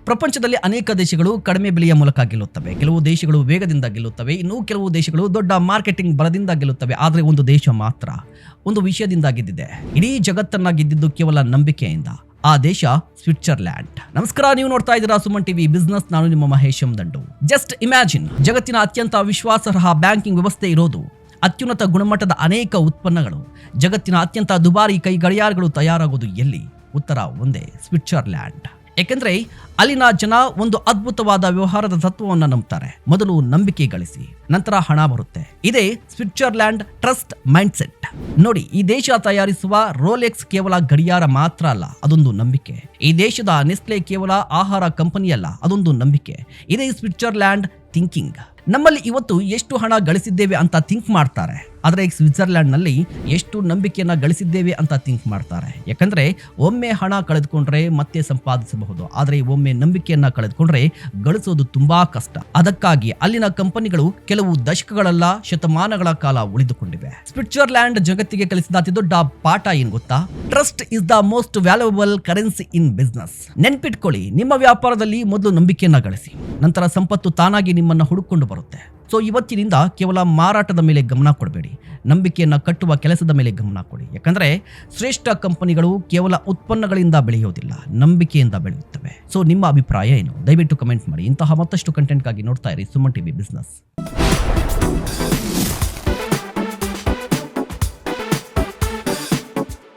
ಪ್ರಪಂಚದಲ್ಲಿ ಅನೇಕ ದೇಶಗಳು ಕಡಿಮೆ ಬೆಲೆಯ ಮೂಲಕ ಗೆಲ್ಲುತ್ತವೆ. ಕೆಲವು ದೇಶಗಳು ವೇಗದಿಂದ ಗೆಲ್ಲುತ್ತವೆ, ಇನ್ನು ಕೆಲವು ದೇಶಗಳು ದೊಡ್ಡ ಮಾರ್ಕೆಟಿಂಗ್ ಬಲದಿಂದ ಗೆಲ್ಲುತ್ತವೆ. ಆದರೆ ಒಂದು ದೇಶ ಮಾತ್ರ ಒಂದು ವಿಷಯದಿಂದ ಗೆದ್ದಿದೆ. ಇಡೀ ಜಗತ್ತನ್ನ ಗೆದ್ದಿದ್ದು ಕೇವಲ ನಂಬಿಕೆಯಿಂದ. ಆ ದೇಶ ಸ್ವಿಟ್ಜರ್ಲ್ಯಾಂಡ್. ನಮಸ್ಕಾರ, ನೀವು ನೋಡ್ತಾ ಇದ್ದೀರಾ ಸುಮನ್ ಟಿವಿ ಬಿಸ್ನೆಸ್. ನಾನು ನಿಮ್ಮ ಮಹೇಶ್ ದಂಡು. ಜಸ್ಟ್ ಇಮ್ಯಾಜಿನ್, ಜಗತ್ತಿನ ಅತ್ಯಂತ ವಿಶ್ವಾಸಾರ್ಹ ಬ್ಯಾಂಕಿಂಗ್ ವ್ಯವಸ್ಥೆ ಇರೋದು, ಅತ್ಯುನ್ನತ ಗುಣಮಟ್ಟದ ಅನೇಕ ಉತ್ಪನ್ನಗಳು, ಜಗತ್ತಿನ ಅತ್ಯಂತ ದುಬಾರಿ ಕೈ ಗಡಿಯಾರಗಳು ತಯಾರಾಗೋದು ಎಲ್ಲಿ? ಉತ್ತರ ಒಂದೇ, ಸ್ವಿಟ್ಜರ್ಲ್ಯಾಂಡ್. ಏಕೆಂದ್ರೆ ಅಲ್ಲಿನ ಜನ ಒಂದು ಅದ್ಭುತವಾದ ವ್ಯವಹಾರದ ತತ್ವವನ್ನು ನಂಬ್ತಾರೆ. ಮೊದಲು ನಂಬಿಕೆ ಗಳಿಸಿ, ನಂತರ ಹಣ ಬರುತ್ತೆ. ಇದೇ ಸ್ವಿಟ್ಜರ್ಲ್ಯಾಂಡ್ ಟ್ರಸ್ಟ್ ಮೈಂಡ್ಸೆಟ್. ನೋಡಿ, ಈ ದೇಶ ತಯಾರಿಸುವ ರೋಲೆಕ್ಸ್ ಕೇವಲ ಗಡಿಯಾರ ಮಾತ್ರ ಅಲ್ಲ, ಅದೊಂದು ನಂಬಿಕೆ. ಈ ದೇಶದ ನೆಸ್ಲೆ ಕೇವಲ ಆಹಾರ ಕಂಪನಿ ಅಲ್ಲ, ಅದೊಂದು ನಂಬಿಕೆ. ಇದೇ ಸ್ವಿಟ್ಜರ್ಲ್ಯಾಂಡ್ ಥಿಂಕಿಂಗ್. ನಮ್ಮಲ್ಲಿ ಇವತ್ತು ಎಷ್ಟು ಹಣ ಗಳಿಸಿದ್ದೇವೆ ಅಂತ ಥಿಂಕ್ ಮಾಡ್ತಾರೆ, ಆದರೆ ಸ್ವಿಟ್ಜರ್ಲ್ಯಾಂಡ್ ನಲ್ಲಿ ಎಷ್ಟು ನಂಬಿಕೆಯನ್ನ ಗಳಿಸಿದ್ದೇವೆ ಅಂತ ಥಿಂಕ್ ಮಾಡ್ತಾರೆ. ಯಾಕಂದ್ರೆ ಒಮ್ಮೆ ಹಣ ಕಳೆದುಕೊಂಡ್ರೆ ಮತ್ತೆ ಸಂಪಾದಿಸಬಹುದು, ಆದರೆ ಒಮ್ಮೆ ನಂಬಿಕೆಯನ್ನ ಕಳೆದುಕೊಂಡ್ರೆ ಗಳಿಸೋದು ತುಂಬಾ ಕಷ್ಟ. ಅದಕ್ಕಾಗಿ ಅಲ್ಲಿನ ಕಂಪನಿಗಳು ಕೆಲವು ದಶಕಗಳಲ್ಲ, ಶತಮಾನಗಳ ಕಾಲ ಉಳಿದುಕೊಂಡಿವೆ. ಸ್ವಿಟ್ಜರ್ಲ್ಯಾಂಡ್ ಜಗತ್ತಿಗೆ ಕಲಿಸಿದ ಅತಿ ದೊಡ್ಡ ಪಾಠ ಏನ್ ಗೊತ್ತಾ? Trust is the most valuable currency in business. ನೆನ್ಪಿಟ್ಕೊಳ್ಳಿ, ನಿಮ್ಮ ವ್ಯಾಪಾರದಲ್ಲಿ ಮೊದಲು ನಂಬಿಕೆಯನ್ನ ಗಳಿಸಿ, ನಂತರ ಸಂಪತ್ತು ತಾನಾಗಿ ನಿಮ್ಮನ್ನ ಹುಡುಕೊಂಡು ಬರುತ್ತೆ. ಸೊ ಇವತ್ತಿನಿಂದ ಕೇವಲ ಮಾರಾಟದ ಮೇಲೆ ಗಮನ ಕೊಡಬೇಡಿ, ನಂಬಿಕೆಯನ್ನ ಕಟ್ಟುವ ಕೆಲಸದ ಮೇಲೆ ಗಮನ ಕೊಡಿ. ಯಾಕಂದ್ರೆ ಶ್ರೇಷ್ಠ ಕಂಪನಿಗಳು ಕೇವಲ ಉತ್ಪನ್ನಗಳಿಂದ ಬೆಳೆಯೋದಿಲ್ಲ, ನಂಬಿಕೆಯಿಂದ ಬೆಳೆಯುತ್ತವೆ. ಸೊ ನಿಮ್ಮ ಅಭಿಪ್ರಾಯ ಏನು? ದಯವಿಟ್ಟು ಕಮೆಂಟ್ ಮಾಡಿ. ಇಂತಹ ಮತ್ತಷ್ಟು ಕಂಟೆಂಟ್ಗಾಗಿ ನೋಡ್ತಾ ಇರಿ ಸುಮನ್ ಟಿವಿ ಬಿಸ್ನೆಸ್.